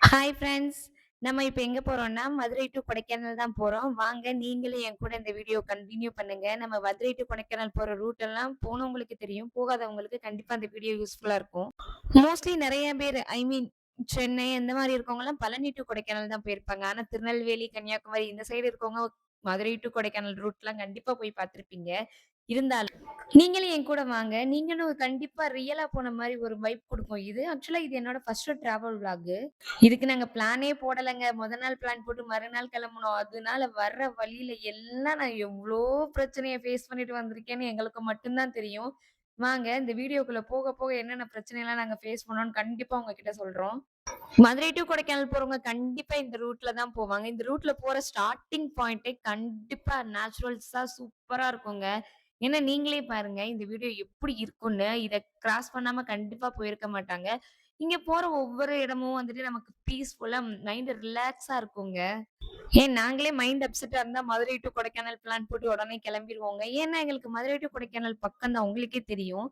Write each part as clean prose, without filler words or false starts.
Hi friends. நம்ம இப்ப எங்க போறோம்னா, மதுரை டூ கொடைக்கானல் தான் போறோம். வாங்க நீங்களும் என் கூட இந்த வீடியோ கன்டின்யூ பண்ணுங்க. நம்ம மதுரை டூ கொடைக்கானல் போற ரூட் எல்லாம் போனவங்களுக்கு தெரியும். போகாதவங்களுக்கு கண்டிப்பா அந்த வீடியோ யூஸ்ஃபுல்லா இருக்கும். மோஸ்ட்லி நெறைய பேரு சென்னை இந்த மாரி இருக்கவங்கலாம் பழனி டூ கொடைக்கானல் தான் போயிருப்பாங்க. ஆனா திருநெல்வேலி, கன்னியாகுமரி இந்த சைடு இருக்கவங்க மதுரை டூ கொடைக்கானல் ரூட்லாம் கண்டிப்பா போய் பார்த்திருப்பீங்க. இருந்தாலும் நீங்களும் என் கூட வாங்க. நீங்களும் கண்டிப்பா ரியலா போன மாரி ஒரு வைப் குடுக்கும் இது. ஆக்சுவலா இது என்னோட ஃபர்ஸ்ட் டிராவல் விளாக். இதுக்கு நாங்க பிளானே போடலங்க. மொத நாள் பிளான் போட்டு மறுநாள் கிளம்புனோம். அதனால வர்ற வழியில எல்லாம் நான் எவ்ளோ பிரச்சனைய ஃபேஸ் பண்ணிட்டு வந்திருக்கேன்னு எங்களுக்கு மட்டும் தான் தெரியும். வாங்க இந்த வீடியோக்குள்ள போக போக என்னென்ன பிரச்சனைலாம் நாங்க ஃபேஸ் பண்ணோம்னு கண்டிப்பா உங்ககிட்ட சொல்றோம். மதுரை டூ கொடைக்கானல் போறவங்க கண்டிப்பா இந்த ரூட்ல தான் போவாங்க. இந்த ரூட்ல போற ஸ்டார்ட்டிங் பாயிண்ட்டே கண்டிப்பா நேச்சுரல்ஸா சூப்பரா இருக்குங்க. ஏன்னா நீங்களே பாருங்க இந்த வீடியோ எப்படி இருக்கும்னு. இத கிராஸ் பண்ணாம கண்டிப்பா போயிருக்க மாட்டாங்க. இங்க போற ஒவ்வொரு இடமும் வந்துட்டு நமக்கு பீஸ்ஃபுல்லா மைண்ட் ரிலாக்ஸா இருக்குங்க. நாங்களே மைண்ட் அப்செட்டா இருந்தா மதுரை டூ கொடைக்கானல் பிளான் போட்டு உடனே கிளம்பிருவோங்க. ஏன்னா எங்களுக்கு மதுரை டூ கொடைக்கானல் பக்கம் தான் உங்களுக்கே தெரியும்.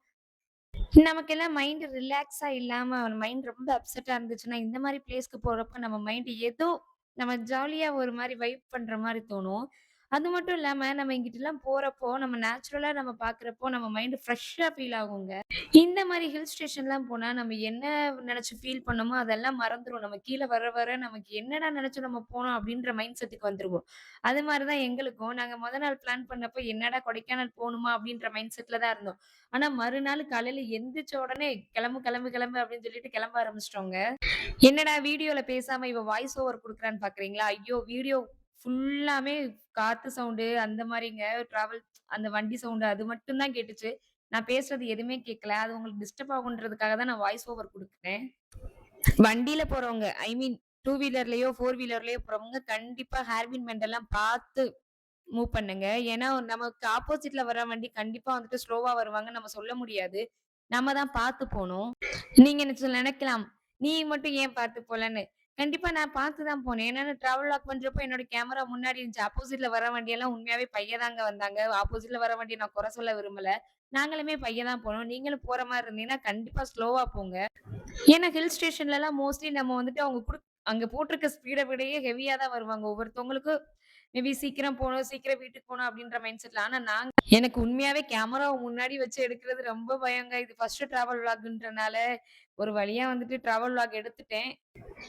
நமக்கெல்லாம் மைண்ட் ரிலாக்ஸா இல்லாம மைண்ட் ரொம்ப அப்செட்டா இருந்துச்சுன்னா, இந்த மாரி பிளேஸ்க்கு போறப்ப நம்ம மைண்ட் ஏதோ நம்ம ஜாலியா ஒரு மாரி வைப் பண்ற மாரி தோணும். அது மட்டும் இல்லாம நம்ம இங்கிட்டுலாம் போறப்போ, நம்ம நேச்சுரலா நம்ம பார்க்குறப்போ நம்ம மைண்ட் ஃப்ரெஷ்ஷா ஃபீல் ஆகுங்க. இந்த மாரி ஹில் ஸ்டேஷன்லாம் போனா நம்ம என்ன நெனச்சு ஃபீல் பண்ணோமோ அதெல்லாம் மறந்துரும். நம்ம கீழ வர வர நமக்கு என்னடா நெனச்சு நம்ம போனோம் அப்டின்ற மைண்ட் செட்டுக்கு வந்துருவோம். அது மாரி தான் எங்களுக்கும். நாங்க மொத நாள் பிளான் பண்ணப்போ என்னடா கொடைக்கானல் போணுமா அப்டின்ற மைண்ட் செட்ல தான் இருந்தோம். ஆனா மறுநாள் காலையில எந்திரிச்ச உடனே கிளம்பு, கிளம்பு, கிளம்பு அப்படின்னு சொல்லிட்டு கிளம்ப ஆரம்பிச்சுட்டோங்க. என்னடா வீடியோல பேசாம இவ வாய்ஸ் ஓவர் குடுக்குறான்னு பார்க்குறீங்களா? ஐயோ! வீடியோ ஃபுல்லாமே காத்து சவுண்டு அந்த மாரிங்க. டிராவல் அந்த வண்டி சவுண்டு அது மட்டும் தான் கேட்டுச்சு. நான் பேசுறது எதுவுமே கேட்கல. அது உங்களுக்கு டிஸ்டர்ப் ஆகுன்றதுக்காக தான் நான் வாய்ஸ் ஓவர் குடுக்குறேன். வண்டியில போறவங்க டூ வீலர்லயோ, ஃபோர் வீலர்லயோ போறவங்க கண்டிப்பா ஹேர் பின் பெண்ட் எல்லாம் பார்த்து மூவ் பண்ணுங்க. ஏன்னா, நமக்கு ஆப்போசிட்ல வர வண்டி கண்டிப்பா வந்துட்டு ஸ்லோவா வருவாங்க. நம்ம சொல்ல முடியாது. நம்ம தான் பார்த்து போணும். நீங்க நெனைக்கலாம், "நீ மட்டும் ஏன் பார்த்து போலன்னு?" கண்டிப்பா நான் பார்த்து தான் போனேன். ஏன்னா, நான் டிராவல் லாக் பண்றப்போ என்னோட கேமரா முன்னாடி இருந்துச்சு. ஆப்போசிட்ல வர வண்டியெல்லாம் உண்மையாவே பைய தாங்க வந்தாங்க. ஆப்போசிட்ல வர வண்டிய நான் குறை சொல்ல விரும்பல. நாங்களுமே பைய தான் போனோம். நீங்களும் போற மாரி இருந்தீங்கன்னா, கண்டிப்பா ஸ்லோவா போங்க. ஏன்னா, ஹில் ஸ்டேஷன்லலாம் மோஸ்ட்லி நம்ம வந்துட்டு அவங்க அங்க போட்டிருக்க ஸ்பீட விடயே ஹெவியா தான் வருவாங்க. ஒவ்வொருத்தவங்களுக்கு மேபி சீக்கிரம் போணும், சீக்கிரம் வீட்டுக்கு போணும் அப்டின்ற மைண்ட் செட்ல. ஆனா எனக்கு உண்மையாவே கேமராவ முன்னாடி வச்சு எடுக்கிறது ரொம்ப பயங்க. இது ஃபர்ஸ்ட் டிராவல் விளாக்ன்றனால ஒரு வழியா வந்துட்டு டிராவல் விளாக் எடுத்துட்டேன்.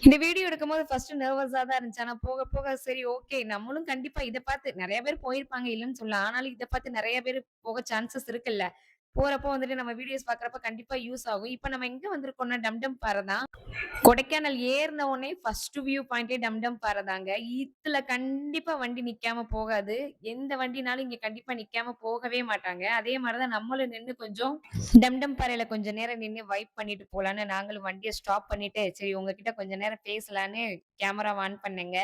இந்த வீடியோ எடுக்கும்போது ஃபர்ஸ்ட் நர்வஸா தான் இருந்துச்சு. ஆனா போக போக சரி ஓகே. நம்மளும் கண்டிப்பா இத பார்த்து நெறைய பேர் போயிருப்பாங்க இல்லன்னு சொல்லல. ஆனாலும் இத பார்த்து நெறைய பேரு போக சான்சஸ் இருக்குல்ல. போறப்போ வந்துட்டு நம்ம வீடியோஸ் பார்க்குறப்ப கண்டிப்பா யூஸ் ஆகும். இப்ப நம்ம எங்க வந்திருக்கோம்னா டம்டம் பாறை தான். கொடைக்கானல் ஏறுன உடனே ஃபர்ஸ்ட் வியூ பாயிண்டே டம்டம் பாறை தாங்க. இதுல கண்டிப்பா வண்டி நிக்காம போகாது. எந்த வண்டினாலும் இங்க கண்டிப்பா நிக்காம போகவே மாட்டாங்க. அதே மாரி தான் நம்மளும் நின்னு கொஞ்சம் டம்டம் பாறையில கொஞ்ச நேரம் நின்னு வைப் பண்ணிட்டு போலான்னு நாங்களும் வண்டிய ஸ்டாப் பண்ணிட்டு, சரி உங்ககிட்ட கொஞ்ச நேரம் பேசலான்னு கேமராவ ஆன் பண்ணேங்க.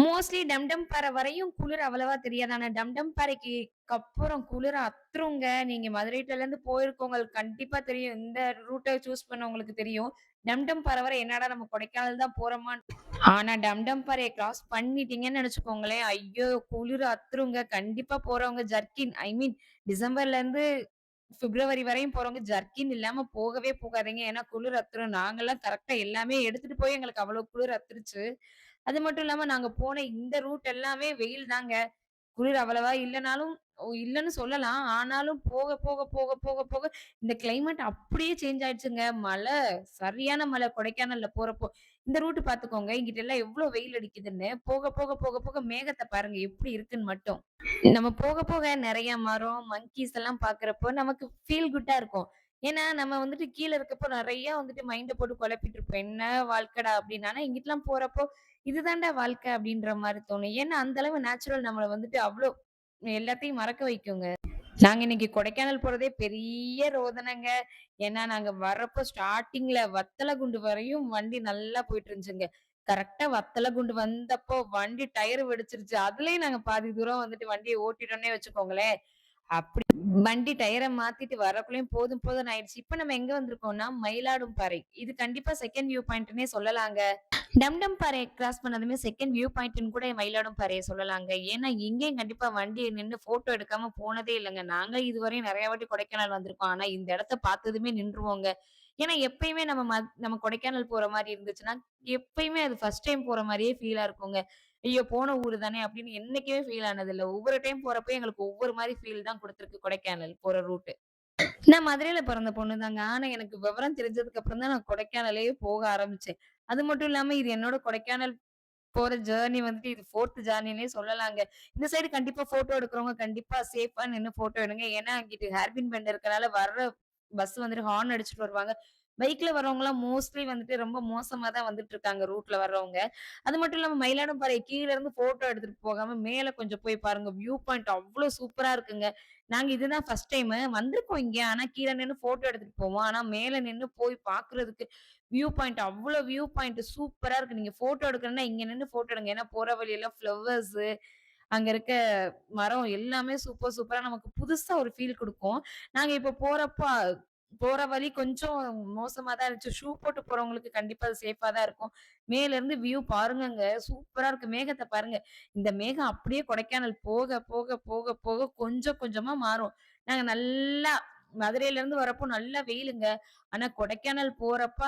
மோஸ்ட்லி டம்டம் பாறை வரையும் குளிர் அவ்வளவா தெரியாது. ஆனா டம்டம் பாறைக்கு அப்புறம் குளிர் அத்துருங்க. நீங்க மதுரைட்டலேருந்து போயிருக்கவங்களுக்கு கண்டிப்பா தெரியும். இந்த ரூட்ட சூஸ் பண்ணவங்களுக்கு தெரியும். டம்டம் பாறை வரை என்னடா நம்ம கொடைக்கானல் தான் போறோமான்னு. ஆனா டம்டம் பாறைய கிராஸ் பண்ணிட்டீங்கன்னு நெனச்சுக்கோங்களேன், ஐயோ! குளிர் அத்துருங்க. கண்டிப்பா போறவங்க ஜர்க்கின் டிசம்பர்லேருந்து பிப்ரவரி வரையும் போறவங்க ஜர்க்கின் இல்லாம போகவே போகாதீங்க. ஏன்னா குளிர் அத்துரும். நாங்கலாம் கரெக்ட்டா எல்லாமே எடுத்துட்டு போய் எங்களுக்கு அவ்வளோ குளிர் அத்துருச்சு. அது மட்டும் இல்லாம நாங்க போன இந்த ரூட் எல்லாமே வெயில் தாங்க. குளிர் அவ்வளவா இல்லனாலும் இல்லன்னு சொல்லலாம். ஆனாலும் போக, போக, போக, போக, போக இந்த கிளைமேட் அப்படியே சேஞ்ச் ஆயிடுச்சுங்க. சரியான மழை கொடைக்கானல்ல போறப்போ. இந்த ரூட் பார்த்துக்கோங்க. இங்கிட்டலாம் எவ்ளோ வெயில் அடிக்குதுன்னு. போக, போக, போக, போக மேகத்த பாருங்க எப்படி இருக்குன்னு மட்டும். நம்ம போக, போக நெறைய மரம், மங்கீஸ் எல்லாம் பார்க்கிறப்போ நமக்கு ஃபீல் குட்டா இருக்கும். ஏன்னா, நம்ம வந்துட்டு கீழ இருக்கப்போ நெறைய வந்துட்டு மைண்ட போட்டு குழப்பிட்டு இருப்போம். "என்ன வாழ்க்கைடா!" அப்படின்னு. ஆனா இங்கிட்டுலாம் போறப்போ, "இதுதான்டா வாழ்க்கை" அப்படின்ற மாரி தோணும். ஏன்னா, அந்த அளவு நேச்சுரல் நம்மள வந்துட்டு அவ்ளோ எல்லாத்தையும் மறக்க வைக்குங்க. நாங்க இன்னைக்கு கொடைக்கானல் போறதே பெரிய ரோதனைங்க. ஏன்னா, நாங்க வர்றப்போ ஸ்டார்ட்டிங்ல வத்தலகுண்டு வரையும் வண்டி நல்லா போயிட்டு இருந்துச்சுங்க. கரெக்ட்டா வத்தலகுண்டு வந்தப்போ வண்டி டயர் வெடிச்சிருச்சு. அதுலயும் நாங்க பாதி தூரம் வந்துட்டு வண்டிய ஓட்டிட்டோம்னே வச்சுக்கோங்களேன். அப்படி வண்டி டயர மாத்திட்டு வரக்குள்ளயும் போதும் போதும்ன்னு ஆயிடுச்சு. இப்ப நம்ம எங்க வந்திருக்கோம்னா, மயிலாடும்பாறை. இது கண்டிப்பா செகண்ட் வியூ பாயிண்ட்ன்னே சொல்லலாங்க. டம்டம் பாறைய கிராஸ் பண்ணதுமே செகண்ட் வியூ பாயிண்ட்ன்னு கூட மயிலாடும் பாறைய சொல்லலாங்க. ஏன்னா, எங்கேயும் கண்டிப்பா வண்டிய நின்னு ஃபோட்டோ எடுக்காம போனதே இல்லங்க. நாங்க இதுவரையும் நெறைய வாட்டி கொடைக்கானல் வந்திருக்கோம். ஆனா, இந்த இடத்த பார்த்ததுமே நின்றுவோங்க. ஏன்னா எப்பயுமே நம்ம கொடைக்கானல் போற மாரி இருந்துச்சுன்னா, எப்பயுமே அது ஃபர்ஸ்ட் டைம் போற மாரியே ஃபீலா இருக்குங்க. ஐயோ! போன ஊரு தானே அப்படின்னு என்னைக்குமே ஃபீல் ஆனதில்ல. ஒவ்வொரு டைம் போறப்பயும் எங்களுக்கு ஒவ்வொரு மாரி ஃபீல் தான் குடுத்துருக்கு கொடைக்கானல் போற ரூட். நான் மதுரையில பிறந்த பொண்ணு தாங்க. ஆனா எனக்கு விவரம் தெரிஞ்சதுக்கு அப்புறம் தான் நான் கொடைக்கானலே போக ஆரம்பிச்சேன். அது மட்டும் இல்லாம இது என்னோட கொடைக்கானல் போற ஜர்னி வந்துட்டு இது 4த் ஜர்னின்னே சொல்லலாங்க. இந்த சைடு கண்டிப்பா ஃபோட்டோ எடுக்கிறவங்க கண்டிப்பா சேஃபா நின்னு ஃபோட்டோ எடுங்க. ஏன்னா, அங்கிட்டு ஹேர்பின் பெண்ட் இருக்கனால வர்ற பஸ் வந்துட்டு ஹார்ன் அடிச்சுட்டு வருவாங்க. பைக்ல வரவங்கலாம் மோஸ்ட்லி வந்துட்டு ரொம்ப மோசமா தான் வந்துட்டு இருக்காங்க ரூட்ல வர்றவங்க. அது மட்டும் இல்லாம மயிலாடும்பாறை கீழ இருந்து ஃபோட்டோ எடுத்துட்டு போகாம மேல கொஞ்சம் போய் பாருங்க. வியூ பாயிண்ட் அவ்ளோ சூப்பரா இருக்குங்க. நாங்க இதுதான் ஃபர்ஸ்ட் டைமு வந்திருக்கோம் இங்க. ஆனா கீழ நின்னு ஃபோட்டோ எடுத்துட்டு போவோம். ஆனா மேல நின்னு போய் பார்க்குறதுக்கு வியூ பாயிண்ட் அவ்ளோ வியூ பாயிண்ட் சூப்பரா இருக்கு. நீங்க ஃபோட்டோ எடுக்கணும்னா இங்க நின்னு ஃபோட்டோ எடுங்க. ஏன்னா போற வழியெல்லாம் ஃப்ளவர்ஸு, அங்க இருக்க மரம் எல்லாமே சூப்பர் சூப்பரா நமக்கு புதுசா ஒரு ஃபீல் குடுக்கும். நாங்க இப்ப போற வழி கொஞ்சம் மோசமா தான் இருந்துச்சு. ஷூ போட்டு போறவங்களுக்கு கண்டிப்பா அது சேஃபா தான் இருக்கும். மேல இருந்து வியூ பாருங்கங்க. சூப்பரா இருக்கு. மேகத்த பாருங்க. இந்த மேகம் அப்படியே கொடைக்கானல் போக, போக, போக, போக கொஞ்சம் கொஞ்சமா மாறும். நாங்க நல்லா மதுரையில இருந்து வரப்போ நல்லா வெயிலுங்க. ஆனா கொடைக்கானல் போறப்ப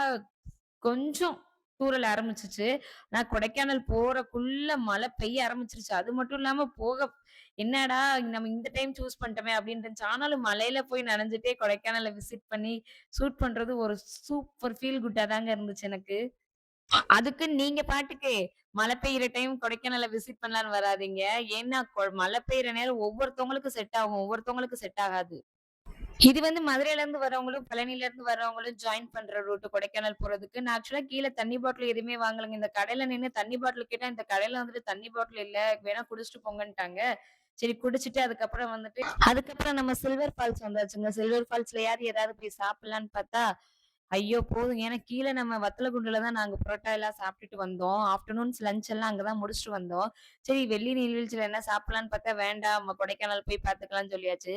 கொஞ்சம் தூறல் ஆரம்பிச்சுச்சு. ஆனா கொடைக்கானல் போறக்குள்ள மழை பெய்ய ஆரம்பிச்சுருச்சு. அது மட்டும் இல்லாம என்னடா நம்ம இந்த டைம் சூஸ் பண்ணிட்டோமே அப்படின்னு இருந்துச்சு. ஆனாலும் மழையில போய் நனைஞ்சுட்டே கொடைக்கானல விசிட் பண்ணி ஷூட் பண்றது ஒரு சூப்பர் ஃபீல் குட்டா தாங்க இருந்துச்சு எனக்கு. அதுக்கு நீங்க பாட்டுக்கு மழை பெய்யுற டைம் கொடைக்கானல விசிட் பண்ணலான்னு வராதீங்க. ஏன்னா மழை பெய்யுற நேரம் ஒவ்வொருத்தவங்களுக்கும் செட் ஆகும். ஒவ்வொருத்தவங்களுக்கும் செட் ஆகாது. இது வந்து மதுரையில இருந்து வரவங்களும், பழனில இருந்து வரவங்களும் ஜாயின் பண்ற ரூட் கொடைக்கானல் போறதுக்கு. நான் ஆக்சுவலா கீழ தண்ணி பாட்டில் எதுவுமே வாங்கலங்க. இந்த கடையில நின்னு தண்ணி பாட்டில் கேட்டா, இந்த கடையில வந்துட்டு தண்ணி பாட்டில் இல்ல. வேணா குடிச்சிட்டு போங்கன்ட்டாங்க. சரி குடிச்சிட்டு அதுக்கப்புறம் நம்ம சில்வர் ஃபால்ஸ் வந்தாச்சுங்க. சில்வர் ஃபால்ஸ்லயாவது ஏதாவது போய் சாப்பிடலான்னு பார்த்தா, ஐயோ! போதுங்க. ஏன்னா கீழ நம்ம வத்தலகுண்டுல தான் நாங்க புரோட்டா எல்லாம் சாப்பிட்டுட்டு வந்தோம். ஆஃப்டர்நூன்ஸ் லஞ்ச் எல்லாம் அங்க தான் முடிச்சுட்டு வந்தோம். சரி வெள்ளி நீர்வீழ்ச்சியில என்ன சாப்பிடலான்னு பார்த்தா, வேண்டாம் நம்ம கொடைக்கானல் போய் பார்த்துக்கலாம்னு சொல்லியாச்சு.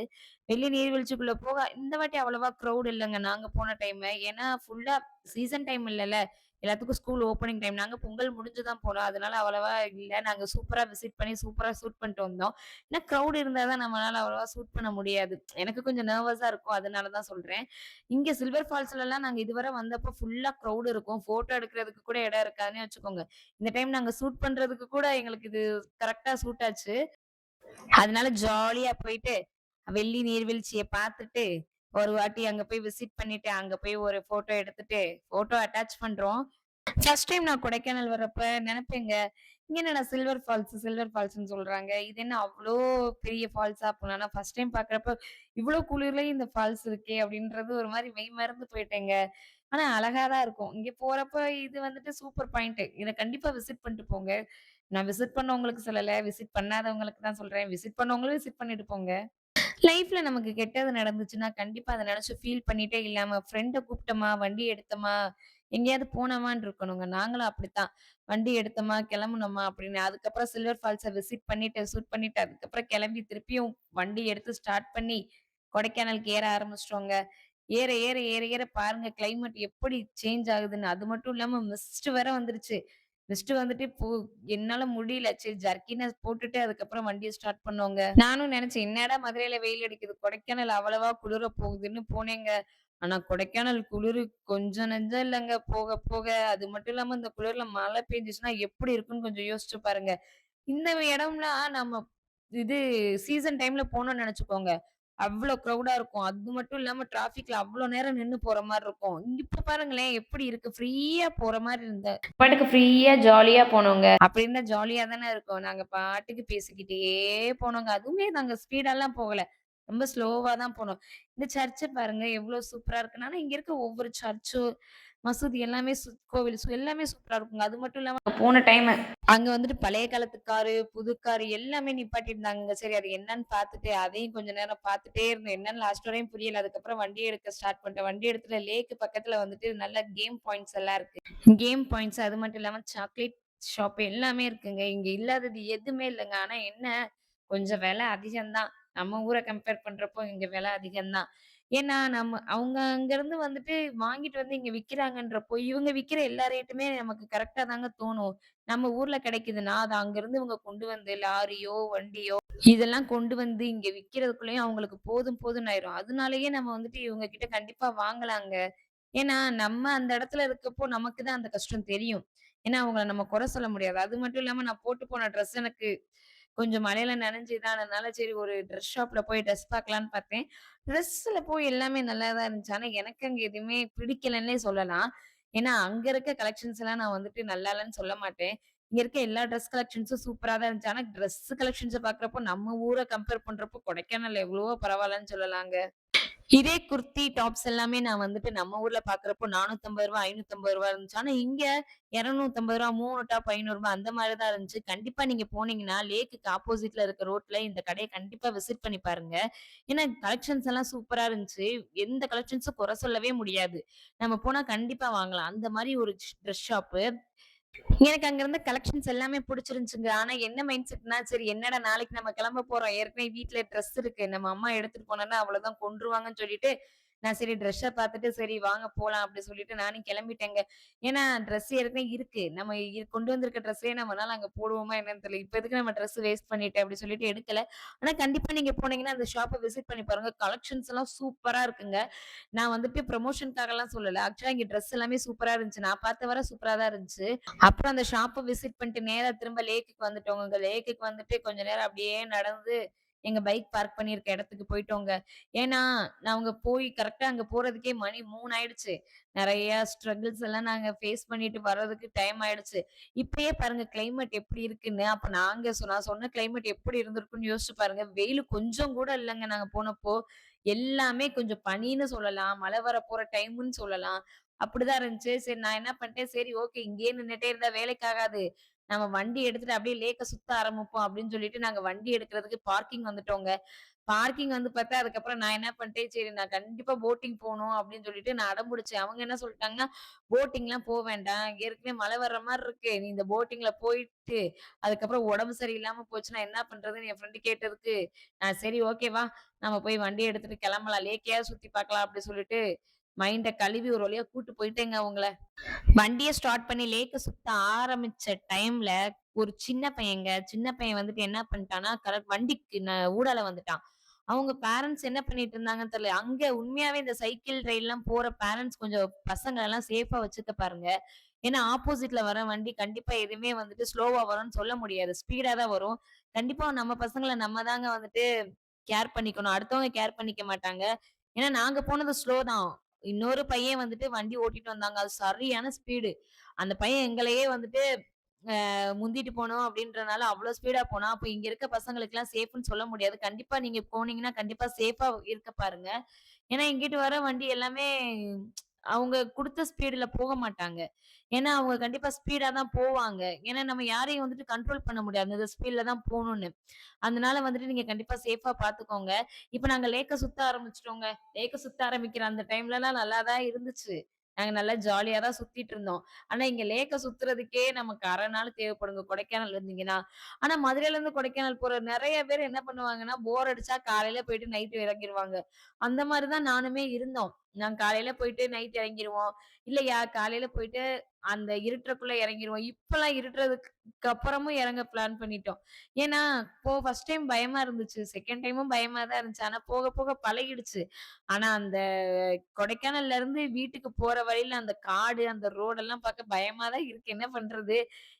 வெள்ளி நீர்வீழ்ச்சிக்குள்ள போக இந்த வாட்டி அவ்வளவா க்ரவுட் இல்லங்க. நாங்க போன டைமு. ஏன்னா ஃபுல்லா சீசன் டைம் இல்லல்ல. எல்லாத்துக்கும் ஸ்கூல் ஓப்பனிங் டைம். நாங்க பொங்கல் முடிஞ்சு தான் போனோம். அதனால அவ்வளவா இல்ல. நாங்க சூப்பரா விசிட் பண்ணி சூப்பரா ஷூட் பண்ணிட்டு வந்தோம். ஏன்னா க்ரவுட் இருந்தா தான் நம்மளால அவ்வளவா ஷூட் பண்ண முடியாது. எனக்கு கொஞ்சம் நர்வஸா இருக்கும். அதனால தான் சொல்றேன். இங்க சில்வர் ஃபால்ஸ்லலாம் நாங்க இதுவரை வந்தப்போ ஃபுல்லா க்ரவுட் இருக்கும். ஃபோட்டோ எடுக்கிறதுக்கு கூட இடம் இருக்காதுன்னே வச்சுக்கோங்க. இந்த டைம் நாங்க ஷூட் பண்றதுக்கு கூட எங்களுக்கு இது கரெக்ட்டா சூட் ஆச்சு. அதனால ஜாலியா போயிட்டு, வெள்ளி நீர்வீழ்ச்சிய பார்த்துட்டு, ஒரு வாட்டி அங்க போய் விசிட் பண்ணிட்டு, அங்க போய் ஒரு ஃபோட்டோ எடுத்துட்டு, ஃபோட்டோ அட்டாச் பண்றோம். ஃபர்ஸ்ட் டைம் நான் கொடைக்கானல் வரப்ப நெனப்பேங்க, இங்க என்னடா சில்வர் ஃபால்ஸ்ன்னு சொல்றாங்க. இது என்ன அவ்ளோ பெரிய ஃபால்ஸா அப்ப ஆனா ஃபர்ஸ்ட் டைம் பார்க்குறப்ப, இவ்ளோ குளிர்லயும் இந்த ஃபால்ஸ் இருக்கே! அப்டின்றது ஒரு மாரி மெய் மறந்து போயிட்டேங்க. ஆனா அழகா தான் இருக்கும். இங்க போறப்ப இது வந்துட்டு சூப்பர் பாயிண்ட். இத கண்டிப்பா விசிட் பண்ணிட்டு போங்க. நான் விசிட் பண்ணவங்களுக்கு சொல்லல. விசிட் பண்ணாதவங்களுக்கு தான் சொல்றேன். விசிட் பண்ணவங்களும் விசிட் பண்ணிட்டு போங்க. லைஃப்ல நமக்கு கெட்டது நடந்துச்சுன்னா, கண்டிப்பா அத நெனச்சு ஃபீல் பண்ணிட்டே இல்லாம, ஃப்ரெண்ட கூப்ட்டோமா, வண்டி எடுத்தோமா, எங்கேயாவது போனோமான்னு இருக்கணுங்க. நாங்களும் அப்படித்தான். வண்டி எடுத்தோமா, கெளம்புனோமா அப்படின்னு. அதுக்கப்புறம் சில்வர் ஃபால்ஸ விசிட் பண்ணிட்டு, ஷூட் பண்ணிட்டு, அதுக்கப்புறம் கெளம்பி திருப்பியும் வண்டி எடுத்து ஸ்டார்ட் பண்ணி, கொடைக்கானலுக்கு ஏற ஆரம்பிச்சுட்டோங்க. ஏற பாருங்க கிளைமேட் எப்படி சேஞ்ச் ஆகுதுன்னு. அது மட்டும் இல்லாம மிஸ்ட் வேற வந்துருச்சு. மிஸ்ட் வந்துட்டு என்னால முடியல. சரி ஜர்க்கின போட்டுட்டு அதுக்கப்புறம் வண்டிய ஸ்டார்ட் பண்ணோங்க. நானும் நெனச்சேன், என்னடா மதுரையில வெயில் அடிக்குது. கொடைக்கானல் அவ்வளவா குளிர போகுதுன்னு போனேங்க. ஆனா கொடைக்கானல் குளிரு கொஞ்சம் நெஞ்சம் இல்லங்க. போக போக அது மட்டும் இல்லாம இந்த குளிர்ல மழை பெஞ்சுச்சுன்னா எப்படி இருக்கும்னு கொஞ்சம் யோசிச்சு பாருங்க. இந்த இடம்லாம் நம்ம இது சீசன் டைம்ல போனோம்னு நெனச்சுக்கோங்க. அவ்ளோ க்ரவுடா இருக்கும். அது மட்டும் இல்லாம டிராஃபிக்ல அவ்ளோ நேரம் நின்னு போற மாரி இருக்கும். இப்ப பாருங்களேன் எப்படி இருக்கு. ஃப்ரீயா போற மாரி பாட்டுக்கு ஃப்ரீயா ஜாலியா போனோங்க. அப்படி இருந்தா ஜாலியா தானே இருக்கும். நாங்க பாட்டுக்கு பேசிக்கிட்டே போனோங்க. அதுவுமே நாங்க ஸ்பீடாலாம் போகல. ரொம்ப ஸ்லோவா தான் போனோம். இந்த சர்ச்ச பாருங்க எவ்ளோ சூப்பரா இருக்குன்னு. ஆனா இங்க இருக்க ஒவ்வொரு சர்ச்சும், மசூதி எல்லாமே கோவில் எல்லாமே சூப்பரா இருக்குங்க. அது மட்டும் இல்லாம போன டைமு அங்க வந்துட்டு பழைய காலத்து காரு, புது காரு எல்லாமே நிப்பாட்டியிருந்தாங்கங்க. சரி அது என்னன்னு பார்த்துட்டு, அதையும் கொஞ்ச நேரம் பார்த்துட்டே இருந்தோம். என்னன்னு லாஸ்ட் வரையும் புரியல. அதுக்கப்புறம் வண்டி எடுக்க ஸ்டார்ட் பண்ணிட்டோம். வண்டி எடுத்துட்டு லேக் பக்கத்துல வந்துட்டு நல்ல கேம் பாயிண்ட்ஸ் எல்லாம் இருக்கு. கேம் பாயிண்ட்ஸ் அது மட்டும் இல்லாம சாக்லேட் ஷாப் எல்லாமே இருக்குங்க. இங்க இல்லாதது எதுவுமே இல்லங்க. ஆனா என்ன, கொஞ்சம் விலை அதிகம் தான். நம்ம ஊர கம்பேர் பண்றப்போ இங்க விலை அதிகம் தான். ஏன்னா, அவங்க அங்கருந்து வந்துட்டு வாங்கிட்டு வந்து இங்க விக்கிறாங்கன்றப்போ, இவங்க விக்கிற எல்லா ரேட்டுமே நமக்கு கரெக்ட்டா தாங்க தோணும். நம்ம ஊர்ல கிடைக்குதுன்னா, அத அங்கருந்து இவங்க கொண்டு வந்து லாரியோ, வண்டியோ இதெல்லாம் கொண்டு வந்து இங்க விக்கிறதுக்குள்ளயும் அவங்களுக்கு போதும் போதும்ன்னு ஆயிரும். அதனாலேயே நம்ம வந்துட்டு இவங்க கிட்ட கண்டிப்பா வாங்கலாங்க. ஏன்னா, நம்ம அந்த இடத்துல இருக்கப்போ நமக்கு தான் அந்த கஷ்டம் தெரியும். ஏன்னா, அவங்கள நம்ம குறை சொல்ல முடியாது. அது மட்டும் இல்லாம நான் போட்டு போன ட்ரெஸ் எனக்கு கொஞ்சம் மழையில நனைஞ்சு இதானதுனால, சரி ஒரு ட்ரெஸ் ஷாப்ல போய் ட்ரெஸ் பார்க்கலான்னு பார்த்தேன். ட்ரெஸ்ல போய் எல்லாமே நல்லா தான் இருந்துச்சு. ஆனா, எனக்கு அங்க எதுவுமே பிடிக்கலன்னே சொல்லலாம். ஏன்னா, அங்க இருக்க கலெக்ஷன்ஸ் எல்லாம் நான் வந்துட்டு நல்லா இல்லன்னு சொல்ல மாட்டேன். இங்க இருக்க எல்லா ட்ரெஸ் கலெக்ஷன்ஸும் சூப்பரா தான் இருந்துச்சு. ஆனா, ட்ரெஸ் கலெக்ஷன்ஸ பார்க்குறப்போ நம்ம ஊர கம்பேர் பண்றப்போ கொடைக்கானல் எவ்வளவோ பரவாயில்லன்னு சொல்லலாங்க. இதே குர்த்தி, டாப்ஸ் எல்லாமே நான் வந்துட்டு நம்ம ஊர்ல பார்க்குறப்போ ரூ. 450 ரூ. 550 இருந்துச்சு. ஆனா இங்க ரூ. 250 3 டாப் ரூ. 500 அந்த மாரி தான் இருந்துச்சு. கண்டிப்பா நீங்க போனீங்கன்னா, லேக்குக்கு ஆப்போசிட்ல இருக்க ரோட்ல இந்த கடைய கண்டிப்பா விசிட் பண்ணி பாருங்க. ஏன்னா கலெக்ஷன்ஸ் எல்லாம் சூப்பரா இருந்துச்சு. எந்த கலெக்ஷன்ஸும் குறை சொல்லவே முடியாது. நம்ம போனா கண்டிப்பா வாங்கலாம். அந்த மாரி ஒரு ட்ரெஸ் ஷாப்பு. எனக்கு அங்க இருந்த கலெக்ஷன்ஸ் எல்லாமே புடிச்சிருந்துச்சுங்க. ஆனா என்ன மைண்ட் செட்னா, சரி என்னடா நாளைக்கு நம்ம கிளம்ப போறோம். ஏற்கனவே வீட்ல ட்ரெஸ் இருக்கு. நம்ம அம்மா எடுத்துட்டு போனோம்னா அவ்வளோதான் கொன்றுவாங்கன்னு சொல்லிட்டு, நான் சரி ட்ரெஸ்ஸ பார்த்துட்டு சரி வாங்க போலாம் அப்படி சொல்லிட்டு நானும் கிளம்பிட்டேங்க. ஏன்னா ட்ரெஸ் ஏற்கனவே இருக்கு. நம்ம கொண்டு வந்திருக்க ட்ரெஸ்ஸே நம்மனால அங்க போடுவோமா என்னன்னு தெரியல. இப்ப எதுக்கு நம்ம ட்ரெஸ் வேஸ்ட் பண்ணிட்டு அப்படி சொல்லிட்டு எடுக்கல. ஆனா கண்டிப்பா நீங்க போனீங்கன்னா அந்த ஷாப்ப விசிட் பண்ணி பாருங்க. கலெக்ஷன்ஸ் எல்லாம் சூப்பரா இருக்குங்க. நான் வந்துட்டு ப்ரமோஷனுக்காகலாம் சொல்லல. ஆக்சுவலா இங்க ட்ரெஸ் எல்லாமே சூப்பரா இருந்துச்சு. நான் பார்த்த வர சூப்பரா தான் இருந்துச்சு. அப்புறம் அந்த ஷாப்ப விசிட் பண்ணிட்டு நேரா திரும்ப லேக்குக்கு வந்துட்டோங்க. லேக்குக்கு வந்துட்டு கொஞ்ச நேரம் அப்படியே நடந்து எங்க பைக் பார்க் பண்ணியிருக்க இடத்துக்கு போயிட்டோங்க. ஏன்னா, நாங்க போய் கரெக்ட்டா அங்க போறதுக்கே மணி 3 ஆயிடுச்சு. நெறைய ஸ்ட்ரகிள்ஸ் எல்லாம் நாங்க ஃபேஸ் பண்ணிட்டு வர்றதுக்கு டைம் ஆயிடுச்சு. இப்பயே பாருங்க கிளைமேட் எப்படி இருக்குன்னு. அப்ப நான் சொன்ன கிளைமேட் எப்படி இருந்திருக்கும்னு யோசிச்சு பாருங்க. வெயிலு கொஞ்சம் கூட இல்லங்க நாங்க போனப்போ. எல்லாமே கொஞ்சம் பனின்னு சொல்லலாம். மழை வரப்போற டைம்ன்னு சொல்லலாம். அப்படிதான் இருந்துச்சு. சரி நான் என்ன பண்ணிட்டேன், சரி ஓகே இங்கேயே நின்னுட்டே இருந்தா வேலைக்கு ஆகாது. நம்ம வண்டி எடுத்துட்டு அப்படியே லேக்க சுத்த ஆரம்பிப்போம் அப்படின்னு சொல்லிட்டு நாங்க வண்டி எடுக்கிறதுக்கு பார்க்கிங் வந்துட்டோங்க. பார்க்கிங் வந்து பார்த்தா, அதுக்கப்புறம் நான் என்ன பண்ணிட்டேன், சரி நான் கண்டிப்பா போட்டிங் போணும் அப்படின்னு சொல்லிட்டு நான் அடம்புடிச்சேன். அவங்க என்ன சொல்ட்டாங்கன்னா, போட்டிங்லாம் வேண்டாம். ஏற்கனவே மழை வர்ற மாரி இருக்கு. நீ இந்த போட்டிங்ல போயிட்டு, அதுக்கப்புறம் உடம்பு சரியில்லாம போச்சுன்னா என்ன பண்றதுன்னு என் ஃப்ரெண்ட் கேட்டதுக்கு, சரி ஓகே வா, நம்ம போய் வண்டிய எடுத்துட்டு கிளம்பலாம். லேக்கையாவது சுத்தி பார்க்கலாம் அப்படி சொல்லிட்டு, மைண்ட கழுவி ஒரு வழியா கூட்டு போயிட்டேங்க அவங்கள. வண்டிய ஸ்டார்ட் பண்ணி லேக்க சுத்த ஆரம்பிச்ச டைம்ல, ஒரு சின்ன பையங்க. சின்ன பையன் வந்துட்டு என்ன பண்ணிட்டான்னா, வண்டிக்கு ஊடால வந்துட்டான். அவங்க பேரன்ட்ஸ் என்ன பண்ணிட்டு இருந்தாங்கன்னு தெரியல. அங்க உண்மையாவே இந்த சைக்கிள் ரெயில்லாம் போற பேரன்ட்ஸ் கொஞ்சம் பசங்களலாம் சேஃபா வச்சுக்க பாருங்க. ஏன்னா, ஆப்போசிட்ல வர வண்டி கண்டிப்பா எதுவுமே வந்துட்டு ஸ்லோவா வரும்னு சொல்ல முடியாது. ஸ்பீடா தான் வரும். கண்டிப்பா நம்ம பசங்கள நம்ம தாங்க வந்துட்டு கேர் பண்ணிக்கணும். அடுத்தவங்க கேர் பண்ணிக்க மாட்டாங்க. ஏன்னா, நாங்க போனது ஸ்லோ தான். இன்னொரு பையன் வந்துட்டு வண்டி ஓட்டிட்டு வந்தாங்க. அது சரியான ஸ்பீடு. அந்த பையன் எங்களையே வந்துட்டு முந்திட்டு போணும் அப்படின்றனால அவ்ளோ ஸ்பீடா போனான். அப்ப இங்க இருக்க பசங்களுக்கெல்லாம் சேஃப்ன்னு சொல்ல முடியாது. கண்டிப்பா நீங்க போனீங்கன்னா, கண்டிப்பா சேஃபா இருக்க பாருங்க. ஏன்னா, இங்கிட்டு வர வண்டி எல்லாமே அவங்க குடுத்த ஸ்பீடுல போக மாட்டாங்க. ஏன்னா, அவங்க கண்டிப்பா ஸ்பீடா தான் போவாங்க. ஏன்னா, நம்ம யாரையும் வந்துட்டு கண்ட்ரோல் பண்ண முடியாது. இந்த ஸ்பீட்ல தான் போணும்னு. அதனால வந்துட்டு நீங்க கண்டிப்பா சேஃபா பார்த்துக்கோங்க. இப்ப நாங்க லேக்க சுத்த ஆரம்பிச்சுட்டோங்க. லேக்க சுத்த ஆரம்பிக்கிற அந்த டைம்லலாம் நல்லா தான் இருந்துச்சு. நாங்க நல்லா ஜாலியா தான் சுத்திட்டு இருந்தோம். ஆனா, இங்க லேக்க சுத்துறதுக்கே நமக்கு 1/2 நாள் தேவைப்படுங்க கொடைக்கானல் இருந்தீங்கன்னா. ஆனா, மதுரையிலருந்து கொடைக்கானல் போற நெறைய பேர் என்ன பண்ணுவாங்கன்னா, போர் அடிச்சா காலையில போயிட்டு நைட் இறங்கிருவாங்க. அந்த மாரி தான் நானுமே இருந்தோம். நாங்க காலையில போயிட்டு நைட் இறங்கிருவோம். இல்லையா காலையில போயிட்டு அந்த இருட்டுறக்குள்ள இறங்கிருவோம். இப்பலாம் இருட்டுறதுக்கு அப்புறமும் இறங்க பிளான் பண்ணிட்டோம். ஏன்னா, ஃபர்ஸ்ட் டைம் பயமா இருந்துச்சு. செகண்ட் டைமும் பயமா தான் இருந்துச்சு. ஆனா போக போக பழகிடுச்சு. ஆனா அந்த கொடைக்கானல்ல இருந்து வீட்டுக்கு போற வழியில அந்த காடு, அந்த ரோடெல்லாம் பார்க்க பயமா தான் இருக்கு. என்ன பண்றது?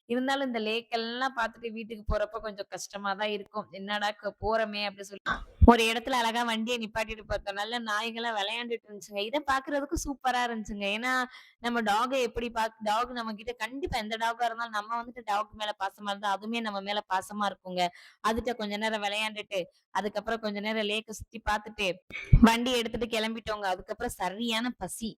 இருந்தாலும் இந்த லேக் எல்லாம் பார்த்துட்டு வீட்டுக்கு போறப்ப கொஞ்சம் கஷ்டமா தான் இருக்கும். என்னடா போறோமே! அப்டி சொல்லி ஒரு இடத்துல அழகா வண்டிய நிப்பாட்டிட்டு பார்த்தோம். நல்ல நாய்ங்கலாம் விளையாண்டுட்டு இருந்துச்சுங்க. இத பார்க்கறதுக்கு சூப்பரா இருந்துச்சுங்க. ஏன்னா, நம்ம டாக்க எப்படி டாக் நம்மகிட்ட கண்டிப்பா எந்த டாக்கா இருந்தாலும் நம்ம வந்துட்டு டாக் மேல பாசமா இருந்தா, அதுவுமே நம்ம மேல பாசமா இருக்குங்க. அதுட்ட கொஞ்ச நேரம் விளையாண்டுட்டு, அதுக்கப்புறம் கொஞ்ச நேரம் லேக்க சுத்தி பார்த்துட்டு, வண்டி எடுத்துட்டு கிளம்பிட்டோங்க. அதுக்கப்புறம் சரியான பசி.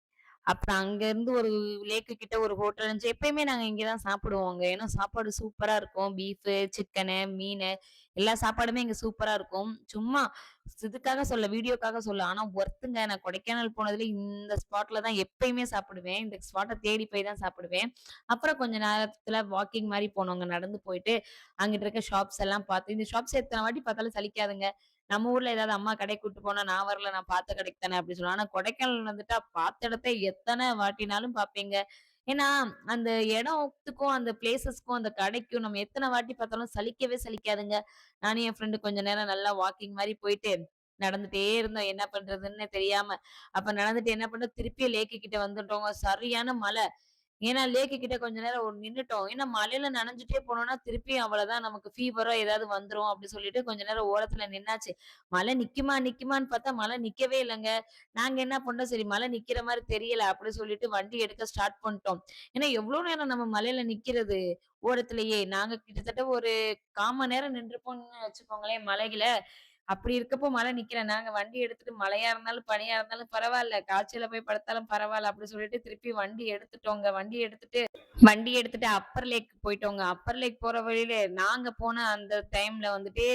அப்புறம் அங்கருந்து ஒரு லேக்கு கிட்ட ஒரு ஹோட்டல் இருந்துச்சு. எப்பயுமே நாங்க இங்க தான் சாப்பிடுவோங்க. ஏன்னா சாப்பாடு சூப்பரா இருக்கும். பீஃபு, சிக்கனு, மீனு எல்லா சாப்பாடுமே இங்க சூப்பரா இருக்கும். சும்மா இதுக்காக சொல்ல, வீடியோக்காக சொல்ல. ஆனா ஒர்த்துங்க. நான் கொடைக்கானல் போனதுல இந்த ஸ்பாட்ல தான் எப்பயுமே சாப்பிடுவேன். இந்த ஸ்பாட்ட தேடி போய் தான் சாப்பிடுவேன். அப்புறம் கொஞ்ச நேரத்துல வாக்கிங் மாரி போனோங்க. நடந்து போயிட்டு, அங்கிட்டு இருக்க ஷாப்ஸ் எல்லாம் பார்த்து இந்த ஷாப்ஸ் எத்தன வாட்டி பார்த்தாலும் சலிக்காதுங்க. நம்ம ஊர்ல ஏதாவது அம்மா கடைக்கு கூட்டு போனா, "நான் வரல. நான் பார்த்த கடைக்கு தானே" அப்படி சொல்லுவாங்க. ஆனா கொடைக்கானல் வந்துட்டா பார்த்த இடத்த எத்தன வாட்டினாலும் பார்ப்பீங்க. ஏன்னா, அந்த இடத்துக்கும், அந்த பிளேஸஸ்க்கும், அந்த கடைக்கும் நம்ம எத்தன வாட்டி பார்த்தாலும் சலிக்கவே சலிக்காதுங்க. நானும் என் ஃப்ரெண்டு கொஞ்ச நேரம் நல்லா வாக்கிங் மாரி போயிட்டு நடந்துட்டே இருந்தோம். என்ன பண்றதுன்னு தெரியாம. அப்ப நடந்துட்டு என்ன பண்ணோம், திருப்பி லேக்கு கிட்ட வந்துட்டோங்க. சரியான மழை. ஏன்னா லேக்கு கிட்ட கொஞ்ச நேரம் நின்னுட்டோம். ஏன்னா மழையில நனைஞ்சுட்டே போனோம்னா, திருப்பி அவ்வளதான் நமக்கு ஃபீவரோ ஏதாவது வந்துரும் அப்டி சொல்லிட்டு கொஞ்ச நேரம் ஓரத்துல நின்னாச்சு. மழை நிக்குமா நிக்குமான்னு பார்த்தா மழை நிக்கவே இல்லங்க. நாங்க என்ன பண்ணோம், சரி மழை நிக்கிற மாரி தெரியல அப்டி சொல்லிட்டு வண்டி எடுக்க ஸ்டார்ட் பண்ணிட்டோம். ஏன்னா எவ்ளோ நேரம் நம்ம மழையில நிக்கிறது ஓரத்திலேயே. நாங்க கிட்டத்தட்ட ஒரு 1/4 மணி நேரம் நின்றுப்போம்னு வச்சுக்கோங்களேன் மழையில. அப்படி இருக்கப்போ மழை நிக்கல. நாங்க வண்டி எடுத்துட்டு மழையா இருந்தாலும், பனியா இருந்தாலும் பரவால்ல. காய்ச்சல்ல போய் படுத்தாலும் பரவால்ல. அப்படி சொல்லிட்டு திருப்பி வண்டி எடுத்துட்டோங்க. வண்டி எடுத்துட்டு அப்பர் லேக் போயிட்டோங்க. அப்பர் லேக் போற வழியில நாங்க போன அந்த டைம்ல வந்துட்டு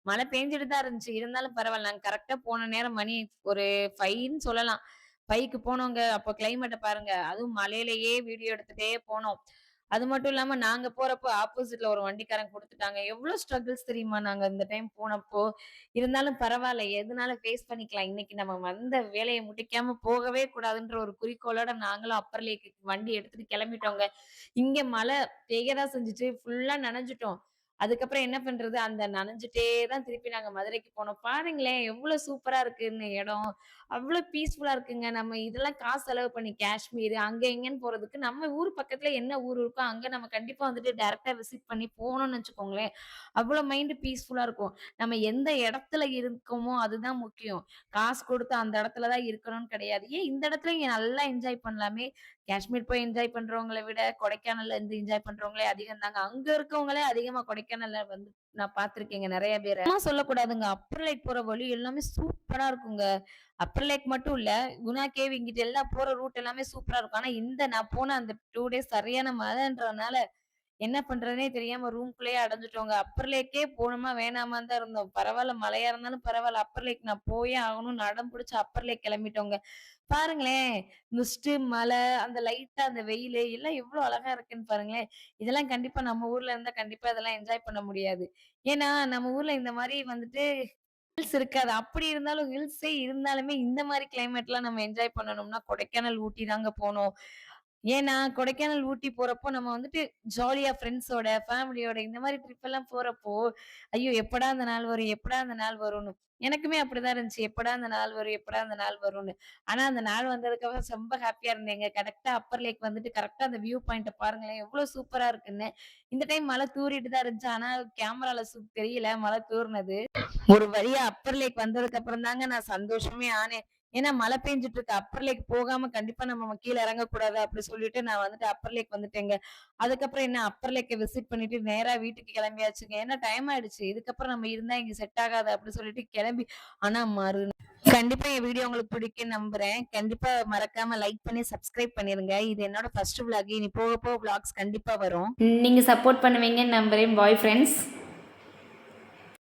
மழை பெஞ்சுட்டு தான் இருந்துச்சு. இருந்தாலும் பரவால்ல. நாங்க கரெக்ட்டா போன நேரம் மணி ஒரு 5ன்னு சொல்லலாம். 5க்கு போனோங்க. அப்போ கிளைமேட்ட பாருங்க. அதுவும் மழையிலேயே வீடியோ எடுத்துட்டே போனோம். அது மட்டும் இல்லாம நாங்க போறப்போ ஆப்போசிட்ல ஒரு வண்டிக்காரன் குடுத்துட்டாங்க. எவ்ளோ ஸ்ட்ரகிள்ஸ் தெரியுமா நாங்க இந்த டைம் போனப்போ. இருந்தாலும் பரவால்ல. எதுனாலும் ஃபேஸ் பண்ணிக்கலாம். இன்னைக்கு நம்ம வந்த வேலைய முடிக்காம போகவே கூடாதுன்ற ஒரு குறிக்கோளோட நாங்களும் அப்பர் லேக்குக்கு வண்டி எடுத்துட்டு கிளம்பிட்டோங்க. இங்க மழை பெய்ய தான் செஞ்சுச்சு. ஃபுல்லா நனைஞ்சுட்டோம். அதுக்கப்புறம் என்ன பண்றது? அந்த நனைஞ்சுட்டே தான் திருப்பி நாங்க மதுரைக்கு போனோம். பாருங்களேன் எவ்ளோ சூப்பரா இருக்குன்னு இடம். அவ்ளோ பீஸ்ஃபுல்லா இருக்குங்க. நம்ம இதெல்லாம் காசு செலவு பண்ணி காஷ்மீர் அங்க இங்கன்னு போறதுக்கு, நம்ம ஊர் பக்கத்துல என்ன ஊர் இருக்கோ, அங்க நம்ம கண்டிப்பா வந்துட்டு டைரக்ட்டா விசிட் பண்ணி போனோம்னு வச்சுக்கோங்களேன், அவ்ளோ மைண்ட் பீஸ்ஃபுல்லா இருக்கும். நம்ம எந்த இடத்துல இருக்கோமோ அதுதான் முக்கியம். காசு குடுத்து அந்த இடத்துல தான் இருக்கணும்னு கிடையாது. ஏன் இந்த இடத்துல இங்க நல்லா என்ஜாய் பண்ணலாமே! காஷ்மீர் போய் என்ஜாய் பண்றவங்கள விட, கொடைக்கானல்ல இருந்து என்ஜாய் பண்றவங்களே அதிகம் தாங்க. அங்க இருக்கவங்களே அதிகமா கொடைக்கானல்ல வந்து நான் பார்த்துருக்கேங்க நெறைய பேர. சும்மா சொல்லக்கூடாதுங்க. அப்பர் லேக் போற வழி எல்லாமே சூப்பரா இருக்குங்க. அப்பர் லேக் மட்டும் இல்ல, குணா கேவ் இங்கிட்டு எல்லாம் போற ரூட் எல்லாமே சூப்பரா இருக்கும். ஆனா நான் போன அந்த 2 டேஸ் சரியான மழைன்றனால, என்ன பண்றதுன்னே தெரியாம ரூம்குள்ளேயே அடைஞ்சுட்டோங்க. அப்பர் லேக்கே போணுமா வேணாமான்னு தான் இருந்தோம். பரவால்ல மழையா இருந்தாலும் பரவால்ல, அப்பர் லேக் நான் போயே ஆகணும்னு அடம் புடிச்சு அப்பர் லேக் கிளம்பிட்டோங்க. பாருங்களேன், மிஸ்ட்டு, மழை, அந்த லைட்டா அந்த வெயிலு எல்லாம் எவ்ளோ அழகா இருக்குன்னு பாருங்களேன். இதெல்லாம் கண்டிப்பா நம்ம ஊர்ல இருந்தா கண்டிப்பா இதெல்லாம் என்ஜாய் பண்ண முடியாது. ஏன்னா, நம்ம ஊர்ல இந்த மாரி வந்துட்டு ஹில்ஸ் இருக்காது. அப்படி இருந்தாலும் ஹில்ஸே இருந்தாலுமே இந்த மாரி கிளைமேட்லாம் நம்ம என்ஜாய் பண்ணணும்னா, கொடைக்கானல், ஊட்டி தாங்க போணும். ஏன்னா, கொடைக்கானல், ஊட்டி போறப்போ நம்ம வந்துட்டு ஜாலியா ஃப்ரெண்ட்ஸோட, ஃபேமிலியோட இந்த மாரி ட்ரிப் எல்லாம் போறப்போ, ஐயோ! எப்படா அந்த நாள் வரும்? எப்படா அந்த நாள் வரும்னு. எனக்குமே அப்படிதான் இருந்துச்சு. எப்படா அந்த நாள் வரும்? எப்படா அந்த நாள் வரும்னு. ஆனா, அந்த நாள் வந்ததுக்கப்புறம் ரொம்ப ஹேப்பியா இருந்தேங்க. கரெக்ட்டா அப்பர் லேக் வந்துட்டு கரெக்ட்டா அந்த வியூ பாயிண்ட்ட பாருங்களேன், எவ்ளோ சூப்பரா இருக்குன்னு. இந்த டைம் மழை தூறிட்டு தான் இருந்துச்சு. ஆனா, கேமரால தெரியல மழை தூறுனது. ஒரு வழியா அப்பர் லேக் வந்ததுக்கு அப்புறம் தாங்க நான் சந்தோஷமே ஆனேன். ஏன்னா மழை பெஞ்சுட்டு இருக்கு. அப்பர் லேக் போகாம கண்டிப்பா நம்ம கீழ இறங்கக்கூடாது அப்படி சொல்லிட்டு நான் வந்துட்டு அப்பர் லேக் வந்துட்டேங்க. அதுக்கப்புறம் என்ன அப்பர் லேக்க விசிட் பண்ணிட்டு நேரா வீட்டுக்கு கிளம்பியாச்சுங்க. ஏன்னா டைம் ஆயிடுச்சு. இதுக்கப்புறம் நம்ம இருந்தா இங்க செட் ஆகாது அப்படி சொல்லிட்டு கிளம்பி ஆனா கண்டிப்பா என் வீடியோ உங்களுக்கு பிடிக்கும்னு நம்புறேன். கண்டிப்பா மறக்காம லைக் பண்ணி சப்ஸ்கிரைப் பண்ணிருங்க. இது என்னோட ஃபர்ஸ்ட் விளாக். இனி போக போக விளாக்ஸ் கண்டிப்பா வரும். நீங்க சப்போர்ட் பண்ணுவீங்கன்னு நம்புறேன். பாய் ஃபிரெண்ட்ஸ்.